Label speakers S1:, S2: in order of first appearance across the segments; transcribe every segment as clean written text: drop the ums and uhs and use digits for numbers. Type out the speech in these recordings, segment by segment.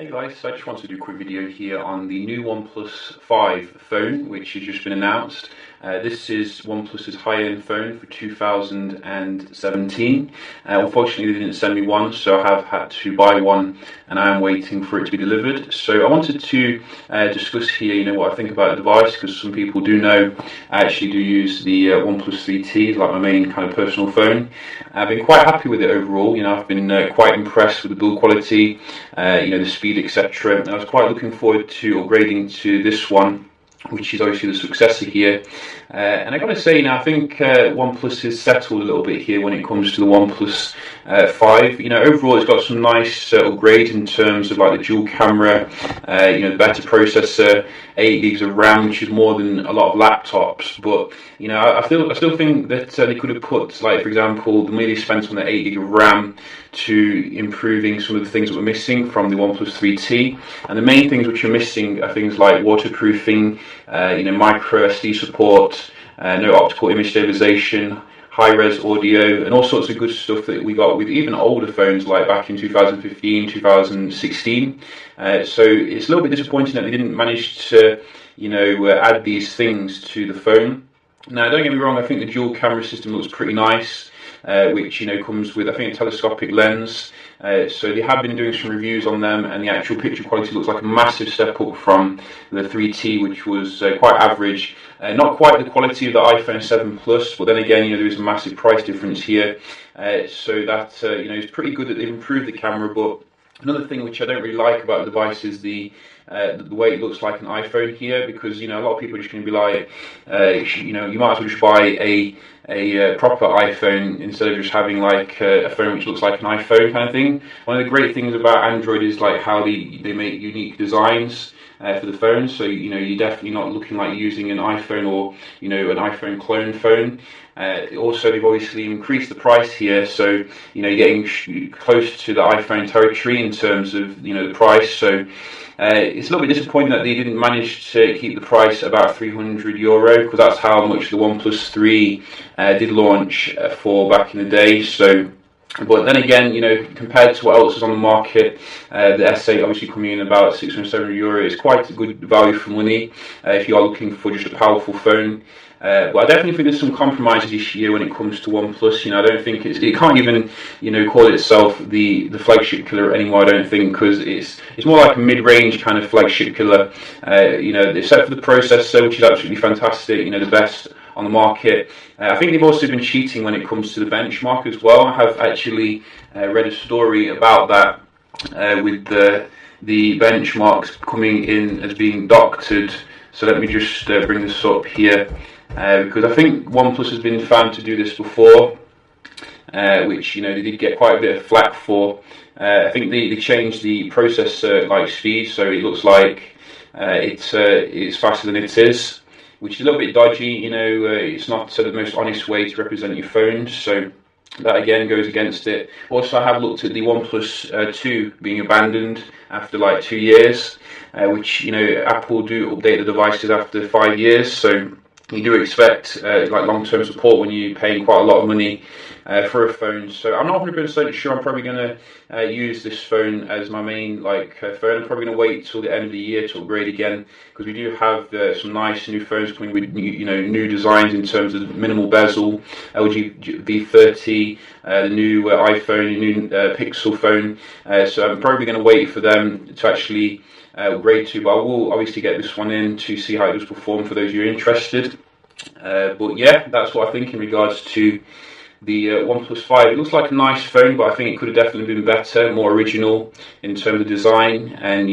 S1: Hey guys, so I just wanted to do a quick video here on the new OnePlus 5 phone, which has just been announced. This is OnePlus's high-end phone for 2017. Unfortunately, they didn't send me one, so I have had to buy one, and I am waiting for it to be delivered. So I wanted to discuss here, what I think about the device, because some people do know I actually do use the OnePlus 3T as like my main kind of personal phone. I've been quite happy with it overall. I've been quite impressed with the build quality, the speed, etc. And I was quite looking forward to upgrading to this one, which is obviously the successor here. And I got to say, I think OnePlus has settled a little bit here when it comes to the OnePlus 5. Overall it's got some nice upgrades in terms of like the dual camera, the better processor, 8 gigs of RAM, which is more than a lot of laptops. But I still think that they could have put, like, for example, the money they spent on the 8 gig of RAM to improving some of the things that were missing from the OnePlus 3T. And the main things which are missing are things like waterproofing, micro SD support, no optical image stabilization, high-res audio, and all sorts of good stuff that we got with even older phones like back in 2015, 2016. So it's a little bit disappointing that they didn't manage to, add these things to the phone. Now, don't get me wrong, I think the dual camera system looks pretty nice. Which comes with, I think, a telescopic lens. So they have been doing some reviews on them, and the actual picture quality looks like a massive step up from the 3T, which was quite average. Not quite the quality of the iPhone 7 Plus, but then again, there is a massive price difference here. So that it's pretty good that they've improved the camera. But another thing which I don't really like about the device is the way it looks like an iPhone here, because a lot of people are just going to be like, you might as well just buy a proper iPhone instead of just having like a phone which looks like an iPhone kind of thing. One of the great things about Android is like how they make unique designs for the phone, so you're definitely not looking like using an iPhone or an iPhone clone phone. Also, they've obviously increased the price here, so you're getting close to the iPhone territory in terms of the price. So it's a little bit disappointing that they didn't manage to keep the price about €300, because that's how much the OnePlus 3 did launch for back in the day. So, but then again, compared to what else is on the market, the S8 obviously coming in about €670 is quite a good value for money if you are looking for just a powerful phone. But I definitely think there's some compromises this year when it comes to OnePlus. I don't think it can't even call itself the flagship killer anymore. I don't think, because it's more like a mid-range kind of flagship killer. Except for the processor, which is absolutely fantastic. The best on the market. I think they've also been cheating when it comes to the benchmark as well. I have actually read a story about that with the benchmarks coming in as being doctored. So let me just bring this up here, because I think OnePlus has been found to do this before, which they did get quite a bit of flack for. I think they changed the processor speed, so it looks like it's faster than it is, which is a little bit dodgy. It's not the most honest way to represent your phone, so that again goes against it. Also, I have looked at the OnePlus 2 being abandoned after 2 years, which Apple do update the devices after 5 years, so you do expect long-term support when you're paying quite a lot of money for a phone. So I'm not 100% sure. I'm probably going to use this phone as my main phone. I'm probably going to wait till the end of the year to upgrade again, because we do have some nice new phones coming with new designs in terms of minimal bezel, LG V30, the new iPhone, new Pixel phone. So I'm probably going to wait for them to actually upgrade to, but I will obviously get this one in to see how it does perform for those who are interested. But yeah, that's what I think in regards to the OnePlus 5. It looks like a nice phone, but I think it could have definitely been better, more original in terms of design, and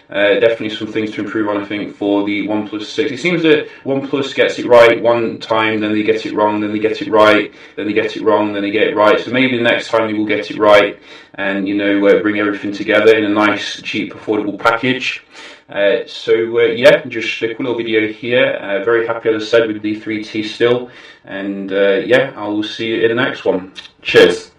S1: definitely some things to improve on, I think, for the OnePlus 6. It seems that OnePlus gets it right one time, then they get it wrong, then they get it right, then they get it wrong, then they get it right. So maybe the next time they will get it right and bring everything together in a nice, cheap, affordable package. Yeah, just a quick little video here. Very happy, as I said, with the 3T still, and yeah, I will see you in the next one. Cheers.